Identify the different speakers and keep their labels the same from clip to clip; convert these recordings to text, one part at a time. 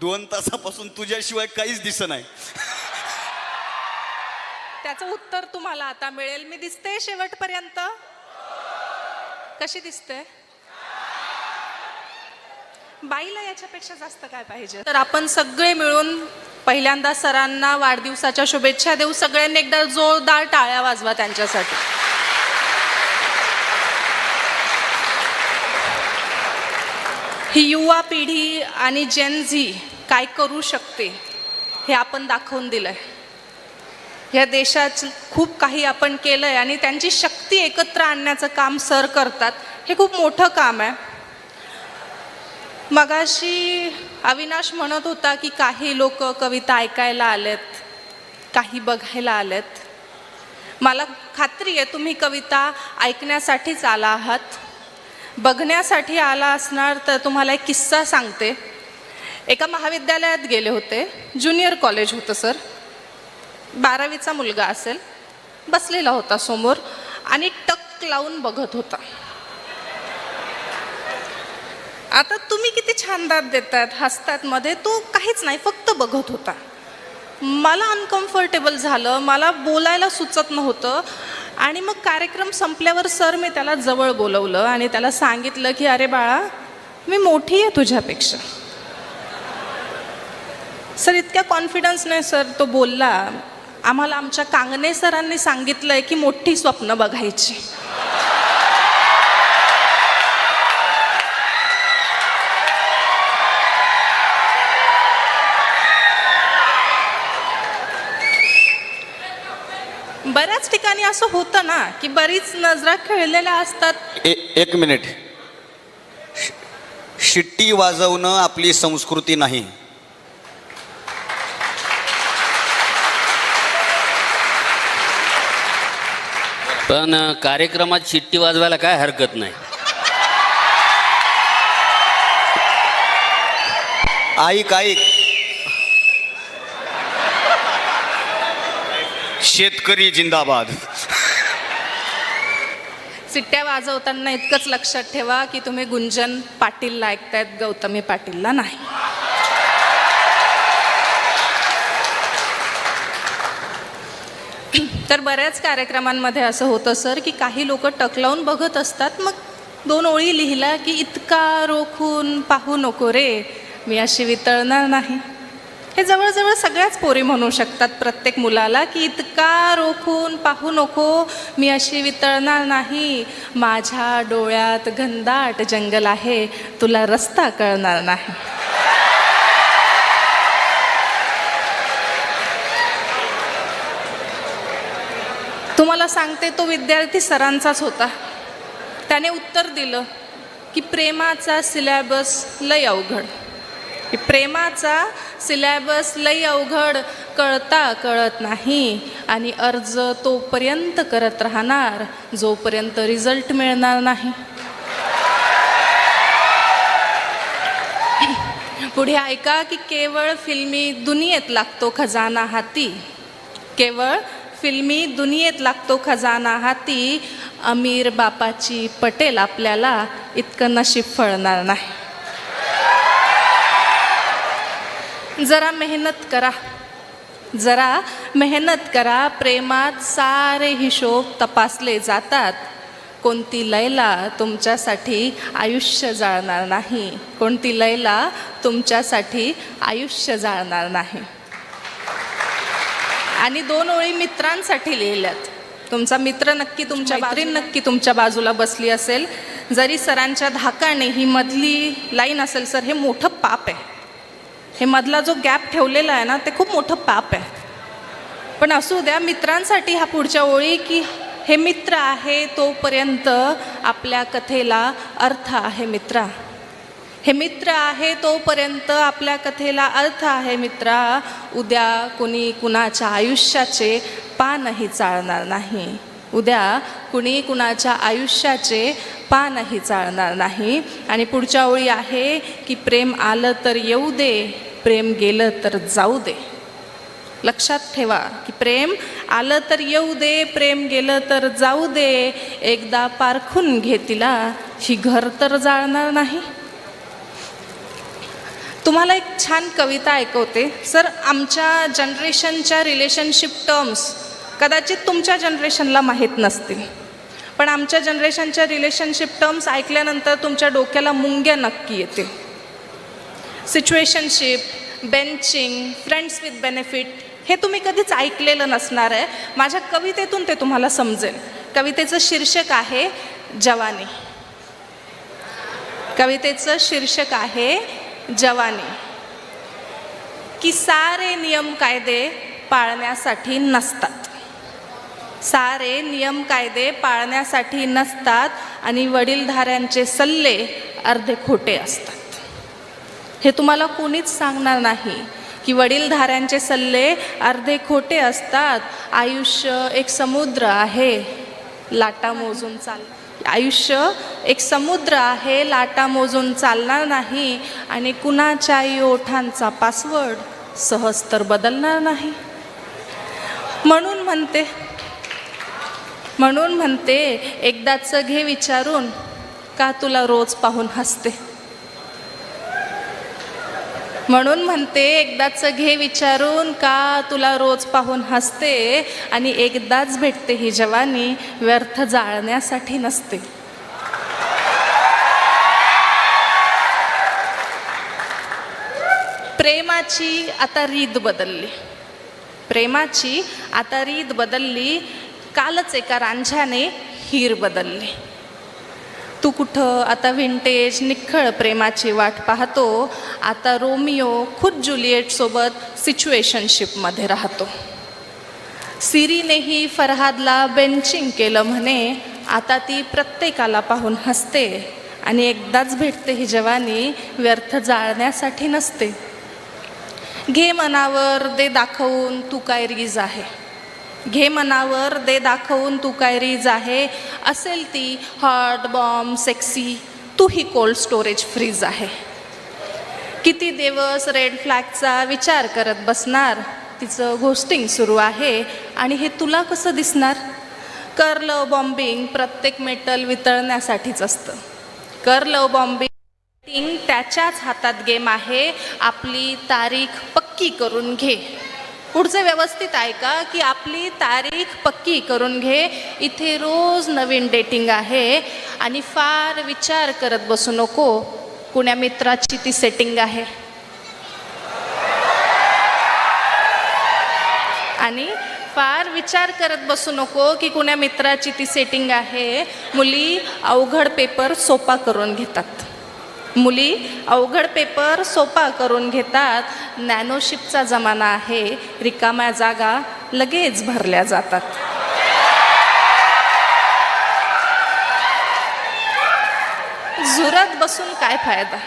Speaker 1: 2 तासापासून तुझ्याशिवाय काहीच दिसत नाही.
Speaker 2: त्याचं उत्तर तुम्हाला आता मिळेल. मी दिसते शेवटपर्यंत? कशी दिसते? बाईला याच्यापेक्षा जास्त काय पाहिजे? तर आपण सगळे मिळून पहिल्यांदा सरांना वाढदिवसाच्या शुभेच्छा देऊ. सगळ्यांनी एकदा जोरदार टाळ्या वाजवा त्यांच्यासाठी. ही युवा पिढी आणि जेन झी काय करू शकते हे आपण दाखवून दिलंय. या देशात खूप काही आपण केलंय आणि त्यांची शक्ती एकत्र आणण्याचं काम सर करतात. हे खूप मोठं काम आहे. मगाशी अविनाश म्हणत होता की काही लोक कविता ऐकायला आलेत, काही बघायला आलेत. मला खात्री आहे तुम्ही कविता ऐकण्यासाठीच आला आहात. बघण्यासाठी आला असणार तर तुम्हाला एक किस्सा सांगते. एका महाविद्यालयात गेले होते. ज्युनियर कॉलेज होतं सर. 12वीचा मुलगा असेल. बसलेला होता समोर आणि टक लावून बघत होता. आता तुम्ही किती छान दाद देतात, हसतात मध्ये, तो काहीच नाही, फक्त बघत होता. मला अनकम्फर्टेबल झालं. मला बोलायला सुचत नव्हतं. आणि मग कार्यक्रम संपल्यावर सर मी त्याला जवळ बोलवलं आणि त्याला सांगितलं की अरे बाळा, मी मोठी आहे तुझ्यापेक्षा. सर इतक्या कॉन्फिडन्सने सर तो बोलला. आम्हाला आमच्या कांगणे सरांनी सांगितलंय की मोठी स्वप्न बघायची. बऱ्याच ठिकाणी असं होतं ना की बरीच नजरा खेळलेल्या असतात.
Speaker 1: एक मिनिट. शिट्टी वाजवणं आपली संस्कृती नाही.
Speaker 3: पण कार्यक्रमात शिट्टी वाजवायला काय हरकत नाही.
Speaker 1: ऐक ऐक. शेतकरी जिंदाबाद.
Speaker 2: सिट्ट्या वाजवताना इतकंच लक्षात ठेवा की तुम्ही गुंजन पाटीलला ऐकतायत, गौतमी पाटीलला नाही. तर बऱ्याच कार्यक्रमांमध्ये असं होतं सर की काही लोक टकलावून बघत असतात. मग 2 ओळी लिहिला की इतका रोखून पाहू नको रे, मी अशी वितळणार नाही. हे जवळजवळ सगळ्याच पोरी म्हणू शकतात प्रत्येक मुलाला की इतका रोखून पाहू नको, मी अशी वितळणार नाही. माझ्या डोळ्यात घनदाट जंगल आहे, तुला रस्ता कळणार नाही. तुम्हाला सांगते, तो विद्यार्थी सरांचाच होता. त्याने उत्तर दिलं की प्रेमाचा सिलॅबस लय अवघड. प्रेमाचा सिलॅबस लई अवघड, कळता कळत नाही आणि अर्ज तोपर्यंत करत राहणार जोपर्यंत रिझल्ट मिळणार नाही. पुढे ऐका की केवळ फिल्मी दुनियेत लागतो खजाना हाती. केवळ फिल्मी दुनियेत लागतो खजाना हाती. अमीर बापाची पटेल आपल्याला इतकं नशीब फळणार नाही. जरा मेहनत करा, जरा मेहनत करा. प्रेमात सारे हिशोब तपासले जातात. कोणती लैला तुमच्यासाठी आयुष्य जाळणार नाही. कोणती लैला तुमच्यासाठी आयुष्य जाळणार नाही. आणि 2 ओळी मित्रांसाठी लिहिल्यात. तुमचा मित्र नक्की, तुमच्या मैत्रीण नक्की तुमच्या बाजूला बसली असेल. जरी सरांच्या धाकाने ही मधली लाईन असेल सर, हे मोठं पाप आहे. हे मधला जो गॅप ठेवलेला आहे ना, ते खूप मोठं पाप आहे. पण असू द्या. मित्रांसाठी हा पुढच्या ओळी की हे मित्र आहे तोपर्यंत आपल्या कथेला अर्थ आहे मित्रा. हे मित्र आहे तोपर्यंत आपल्या कथेला अर्थ आहे मित्रा. उद्या कुणी कुणाच्या आयुष्याचे पानही चाळणार नाही. उद्या कुणी कुणाच्या आयुष्याचे पानही चाळणार नाही. आणि पुढच्या ओळी आहे की प्रेम आलं तर येऊ दे, प्रेम गेलं तर जाऊ दे. लक्षात ठेवा की प्रेम आलं तर येऊ दे, प्रेम गेलं तर जाऊ दे. एकदा पारखून घे तिला, ही घर तर जाळणार नाही. तुम्हाला एक छान कविता ऐकवते. सर, आमच्या जनरेशनच्या रिलेशनशिप टर्म्स कदाचित तुमच्या जनरेशनला माहीत नसतील, पण आमच्या जनरेशनच्या रिलेशनशिप टर्म्स ऐकल्यानंतर तुमच्या डोक्याला मुंग्या नक्की येतील. Situationship, benching, friends with benefit हे तुम्ही कधीच ऐकलेलं नसणार आहे. माझ्या कवितेतून ते तुम्हाला समजेल. कवितेचं शीर्षक आहे जवानी. कवितेचं शीर्षक आहे जवानी. की सारे नियम कायदे पाळण्यासाठी नसतात, सारे नियम कायदे पाळण्यासाठी नसतात आणि वडीलधाऱ्यांचे सल्ले अर्धे खोटे असतात. हे तुम्हाला कोणीच सांगणार नाही की वडीलधाऱ्यांचे सल्ले अर्धे खोटे असतात. आयुष्य एक समुद्र आहे, लाटा मोजून आयुष्य एक समुद्र आहे, लाटा मोजून चालणार नाही आणि कुणाच्याही ओठांचा पासवर्ड सहज तर बदलणार नाही. म्हणून म्हणते एकदाचं घे विचारून, का तुला रोज पाहून हसते. म्हणून म्हणते एकदाचं घे विचारून, का तुला रोज पाहून हसते. आणि एकदाच भेटते ही जवानी, व्यर्थ जाळण्यासाठी नसते. प्रेमाची आता रीत बदलली, प्रेमाची आता रीत बदलली. कालच एका रांझ्याने हीर बदलली. तू कुठं आता व्हिंटेज निखळ प्रेमाची वाट पाहतो. आता रोमिओ खुद ज्युलिएटसोबत सिच्युएशनशिपमध्ये राहतो. सिरीनेही फरहादला बेंचिंग केलं म्हणे. आता ती प्रत्येकाला पाहून हसते आणि एकदाच भेटते ही जवानी, व्यर्थ जाळण्यासाठी नसते. घे मनावर दे दाखवून, तू काय रीज आहे. घे मनावर दे दाखवून, तू काय रीज आहे. असेल ती हॉट बॉम्ब सेक्सी, तू ही कोल्ड स्टोरेज फ्रीज आहे. किती दिवस रेड फ्लॅगचा विचार करत बसणार. तिचं घोस्टिंग सुरू आहे आणि हे तुला कसं दिसणार. कर लव बॉम्बिंग प्रत्येक मेटल वितळण्यासाठीच असतं. कर लव बॉम्बिंग त्याच्याच हातात गेम आहे. आपली तारीख पक्की करून घे. पुढचे व्यवस्थित ऐका की आपली तारीख पक्की करून घे. इथे रोज नवीन डेटिंग आहे आणि फार विचार करत बसू नको, कुण्या मित्राची ती सेटिंग आहे. आणि फार विचार करत बसू नको की कुण्या मित्राची ती सेटिंग आहे. मुली अवघड पेपर सोपा करून घेतात. मुली अवघड पेपर सोपा करून घेतात. नॅनोशिपचा जमाना आहे, रिकाम्या जागा लगेच भरल्या जातात. झुरत बसून काय फायदा,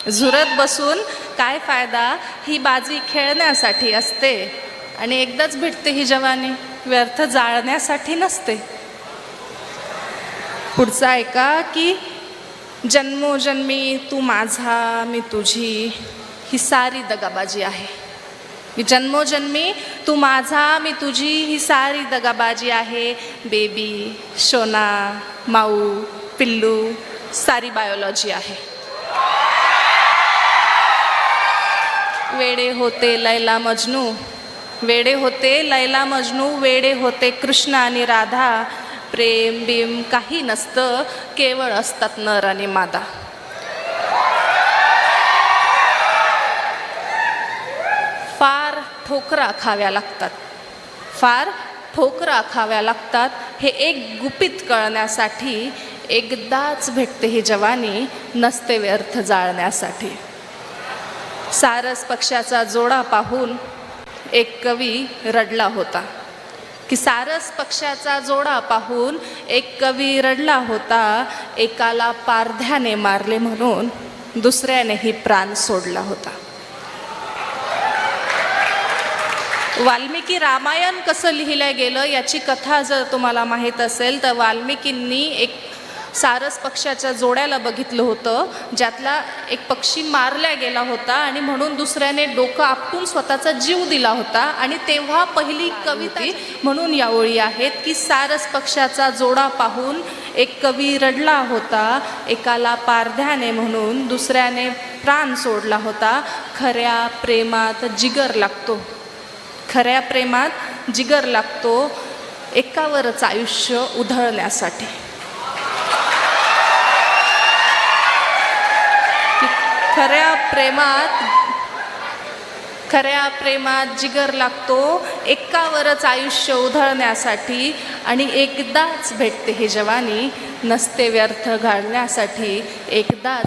Speaker 2: झुरत बसून काय फायदा. ही बाजी खेळण्यासाठी असते आणि एकदाच भेटते ही जवानी, व्यर्थ जाळण्यासाठी नसते. पुढचा ऐका की जन्मोजन्मी तू माझा मी तुझी, ही सारी दगाबाजी आहे. जन्मोजन्मी तू माझा मी तुझी, ही सारी दगाबाजी आहे. बेबी, शोना, माऊ, पिल्लू, सारी बायोलॉजी आहे. वेडे होते लैला मजनू, वेडे होते लैला मजनू, वेडे होते कृष्ण आणि राधा. प्रेम बिम काही नसतं, केवळ असतात नर आणि मादा. फार ठोकरा खाव्या लागतात, फार ठोकरा खाव्या लागतात. हे एक गुपित कळण्यासाठी. एकदाच भेटते ही जवानी, नसते व्यर्थ जाळण्यासाठी. सारस पक्षाचा जोडा पाहून एक कवी रडला होता. की सारस पक्षाचा जोडा पाहून एक कवी रडला होता. एकाला पारध्याने मारले म्हणून दुसऱ्यानेही प्राण सोडला होता. वाल्मिकी रामायण कसं लिहिलं गेलं याची कथा जर तुम्हाला माहीत असेल तर वाल्मिकींनी एक सारस पक्षाच्या जोड्याला बघितलं होतं, ज्यातला एक पक्षी मारला गेला होता आणि म्हणून दुसऱ्याने डोकं आपटून स्वतःचा जीव दिला होता. आणि तेव्हा पहिली कविता म्हणून या ओळी आहेत की सारस पक्षाचा जोडा पाहून एक कवी रडला होता, एकाला पारध्याने म्हणून दुसऱ्याने प्राण सोडला होता. खऱ्या प्रेमात जिगर लागतो, खऱ्या प्रेमात जिगर लागतो, एकावरच आयुष्य उधळण्यासाठी. खऱ्या प्रेमात जिगर लागतो, एकावरच आयुष्य उधळण्यासाठी. आणि एकदाच भेटते ही जवानी, नसते व्यर्थ घालण्यासाठी. एकदाच